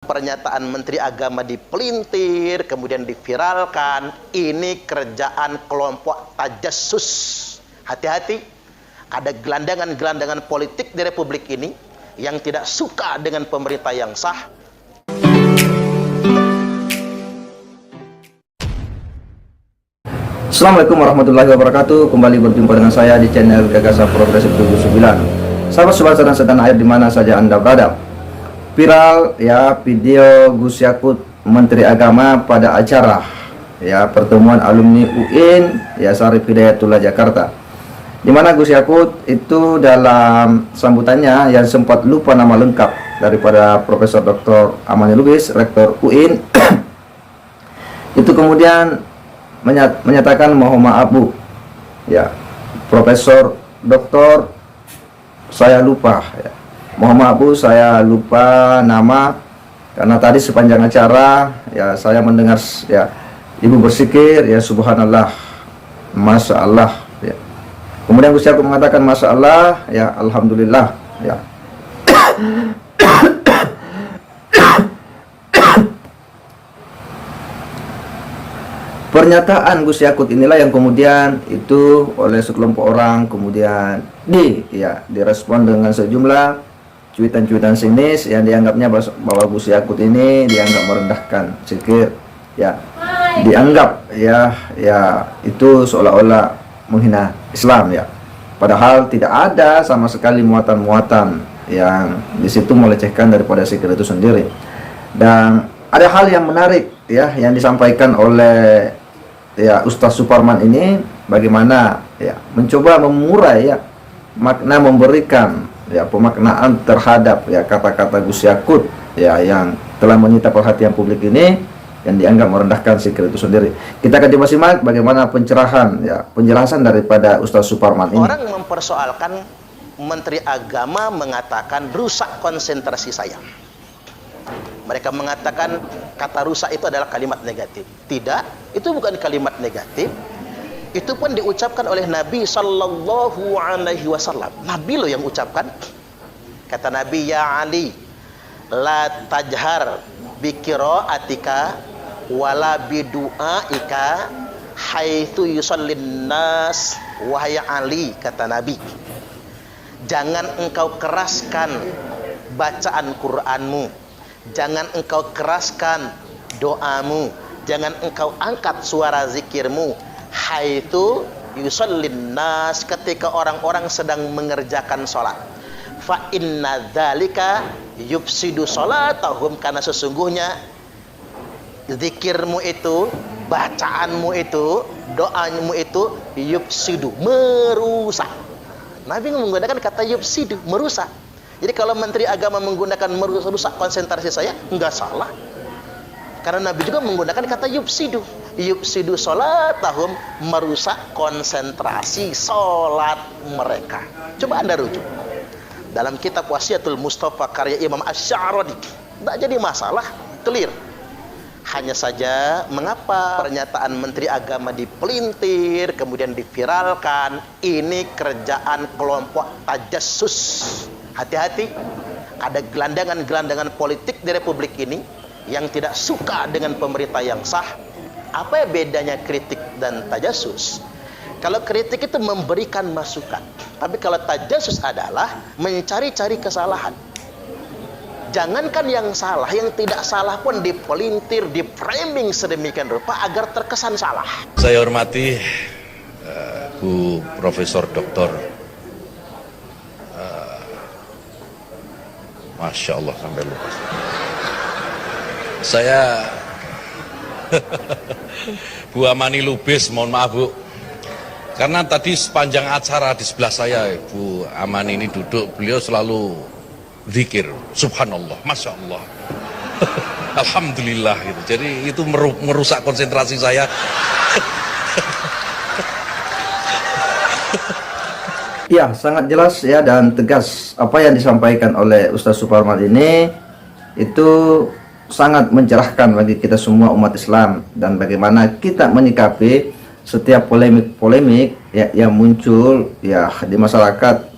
pernyataan Menteri Agama dipelintir, kemudian diviralkan, ini kerjaan kelompok tajassus. Hati-hati, ada gelandangan-gelandangan politik di Republik ini yang tidak suka dengan pemerintah yang sah. Assalamualaikum warahmatullahi wabarakatuh. Kembali berjumpa dengan saya di channel Gagasan Progresif 79. Sahabat sebangsa dan setanah air di mana saja Anda berada. Viral ya video Gus Yakut Menteri Agama pada acara ya pertemuan alumni UIN ya Syarif Hidayatullah Jakarta. Di mana Gus Yakut itu dalam sambutannya yang sempat lupa nama lengkap daripada Profesor Dr. Amani Lubis, Rektor UIN. Itu kemudian menyatakan mohon maaf Bu ya Profesor Doktor, saya lupa ya. Mohon maaf Bu, saya lupa nama karena tadi sepanjang acara ya saya mendengar ya Ibu bersikir ya subhanallah, masya Allah ya. Kemudian Gus Yakut mengatakan masya Allah ya alhamdulillah ya. Pernyataan Gus Yakut inilah yang kemudian itu oleh sekelompok orang kemudian direspon dengan sejumlah cuitan-cuitan sinis yang dianggapnya bahwa Gus Yakut ini dianggap merendahkan zikir ya, dianggap ya itu seolah-olah menghina Islam ya, padahal tidak ada sama sekali muatan-muatan yang di situ melecehkan daripada zikir itu sendiri. Dan ada hal yang menarik ya yang disampaikan oleh ya Ustaz Suparman ini, bagaimana ya mencoba memurai ya makna, memberikan ya pemaknaan terhadap ya kata-kata Gus Yakut ya yang telah menyita perhatian publik ini yang dianggap merendahkan zikir itu sendiri. Kita akan coba simak bagaimana pencerahan ya penjelasan daripada Ustaz Suparman ini. Orang mempersoalkan Menteri Agama mengatakan rusak konsentrasi saya. Mereka mengatakan kata rusak itu adalah kalimat negatif. Tidak, itu bukan kalimat negatif. Itu pun diucapkan oleh Nabi Sallallahu Alaihi Wasallam. Nabi loh yang ucapkan. Kata Nabi, ya Ali, la tajhar bikiraatika wala biduaika haitsu yusallin nas. Wahai Ali, kata Nabi, jangan engkau keraskan bacaan Qur'anmu, jangan engkau keraskan doamu, jangan engkau angkat suara zikirmu haitsu yusallin nas, ketika orang-orang sedang mengerjakan sholat. Fa inna dzalika yufsidu sholatahum, karena sesungguhnya zikirmu itu, bacaanmu itu, doamu itu yufsidu, merusak. Nabi menggunakan kata yufsidu, merusak. Jadi kalau Menteri Agama menggunakan merusak konsentrasi saya, enggak salah. Karena Nabi juga menggunakan kata yufsidu. Yufsidu sholatahum, merusak konsentrasi sholat mereka. Coba Anda rujuk dalam kitab Wasiatul Mustafa karya Imam Asy-Sya'rani. Enggak jadi masalah, clear. Hanya saja mengapa pernyataan Menteri Agama dipelintir, kemudian diviralkan, ini kerjaan kelompok tajassus. Hati-hati, ada gelandangan-gelandangan politik di Republik ini yang tidak suka dengan pemerintah yang sah. Apa bedanya kritik dan tajassus? Kalau kritik itu memberikan masukan, tapi kalau tajassus adalah mencari-cari kesalahan. Jangankan yang salah, yang tidak salah pun dipelintir, di-framing sedemikian rupa agar terkesan salah. Saya hormati Bu Profesor Dr. Masya Allah sampai lupa. Saya Bu Amani Lubis, mohon maaf Bu, karena tadi sepanjang acara di sebelah saya Bu Amani ini duduk, beliau selalu zikir subhanallah, masya Allah, alhamdulillah gitu. Jadi itu merusak konsentrasi saya. Ya, sangat jelas ya dan tegas apa yang disampaikan oleh Ustaz Suparman ini, itu sangat mencerahkan bagi kita semua umat Islam, dan bagaimana kita menyikapi setiap polemik-polemik ya, yang muncul ya di masyarakat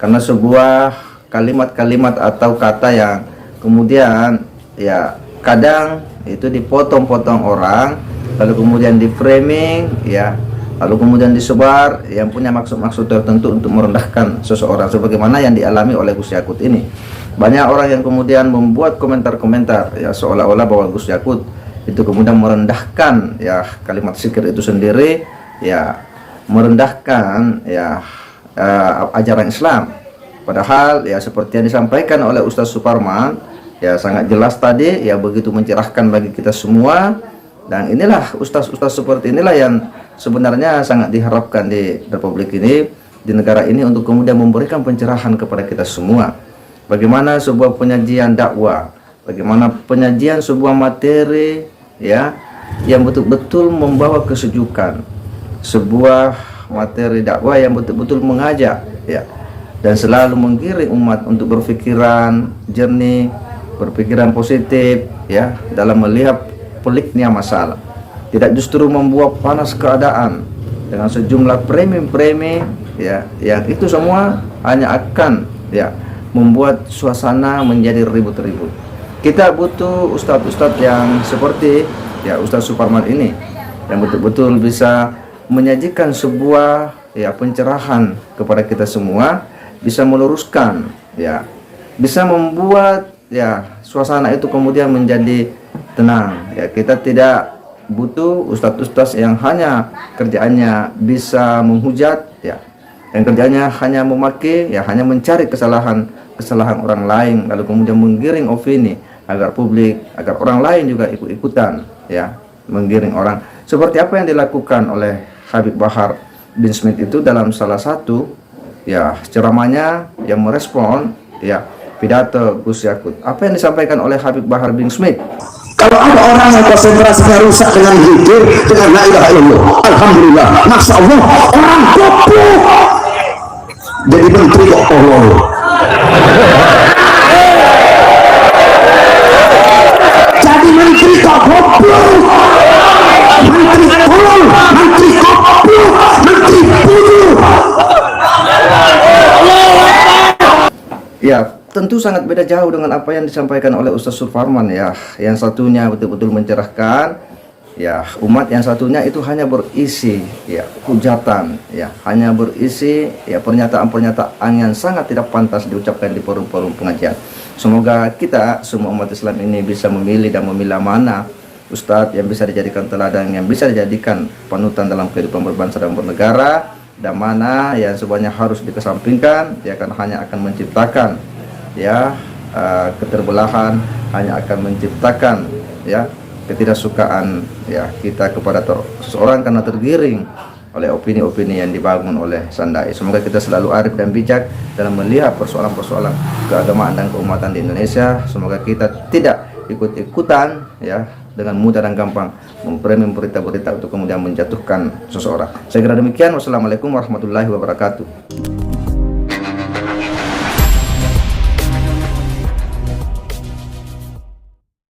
karena sebuah kalimat-kalimat atau kata yang kemudian ya kadang itu dipotong-potong orang, lalu kemudian di framing, ya, lalu kemudian disebar yang punya maksud-maksud tertentu untuk merendahkan seseorang, sebagaimana yang dialami oleh Gus Yakut ini. Banyak orang yang kemudian membuat komentar-komentar, ya, seolah-olah bahwa Gus Yakut itu kemudian merendahkan, ya, kalimat zikir itu sendiri, ya, merendahkan, ya, ajaran Islam. Padahal, ya, seperti yang disampaikan oleh Ustaz Suparman, ya, sangat jelas tadi, ya, begitu mencerahkan bagi kita semua. Dan inilah ustaz-ustaz seperti inilah yang sebenarnya sangat diharapkan di Republik ini, di negara ini, untuk kemudian memberikan pencerahan kepada kita semua. Bagaimana sebuah penyajian dakwah, bagaimana penyajian sebuah materi, ya, yang betul-betul membawa kesejukan, sebuah materi dakwah yang betul-betul mengajak, ya, dan selalu menggiring umat untuk berpikiran jernih, berpikiran positif, ya, dalam melihat peliknya masalah. Tidak justru membuat panas keadaan dengan sejumlah premi-premi, ya, yang itu semua hanya akan, ya, membuat suasana menjadi ribut-ribut. Kita butuh ustadz-ustadz yang seperti, ya, Ustadz Suparman ini, yang betul-betul bisa menyajikan sebuah, ya, pencerahan kepada kita semua, bisa meluruskan, ya, bisa membuat, ya, suasana itu kemudian menjadi tenang. Ya, kita tidak butuh ustadz-ustadz yang hanya kerjaannya bisa menghujat, ya, yang kerjanya hanya memaki, ya, hanya mencari kesalahan orang lain, lalu kemudian menggiring opini agar publik, agar orang lain juga ikut-ikutan, ya, menggiring orang. Seperti apa yang dilakukan oleh Habib Bahar bin Smith itu dalam salah satu, ya, ceramahnya yang merespon, ya, pidato Gus Yakut. Apa yang disampaikan oleh Habib Bahar bin Smith? Kalau ada orang yang konsentrasinya rusak dengan zikir, dengan la ilaha illallah, alhamdulillah, masya Allah, orang goblok jadi menteri kok tolong. Jadi menteri kok goblok, menteri tolong, menteri goblok, menteri bodoh. Ya, tentu sangat beda jauh dengan apa yang disampaikan oleh Ustaz Suparman, ya. Yang satunya betul-betul mencerahkan, ya, umat, yang satunya itu hanya berisi, ya, hujatan, ya, hanya berisi, ya, pernyataan-pernyataan yang sangat tidak pantas diucapkan di forum-forum pengajian. Semoga kita semua umat Islam ini bisa memilih dan memilah mana ustadz yang bisa dijadikan teladan, yang bisa dijadikan panutan dalam kehidupan berbangsa dan bernegara, dan mana yang semuanya harus dikesampingkan, ya, kan hanya akan menciptakan, ya, keterbelahan, hanya akan menciptakan, ya, ketidaksukaan, ya, kita kepada seseorang karena tergiring oleh opini-opini yang dibangun oleh Sandai. Semoga kita selalu arif dan bijak dalam melihat persoalan-persoalan keagamaan dan keumatan di Indonesia. Semoga kita tidak ikut-ikutan, ya, dengan mudah dan gampang mempremi berita-berita untuk kemudian menjatuhkan seseorang. Saya kira demikian. Wassalamualaikum warahmatullahi wabarakatuh.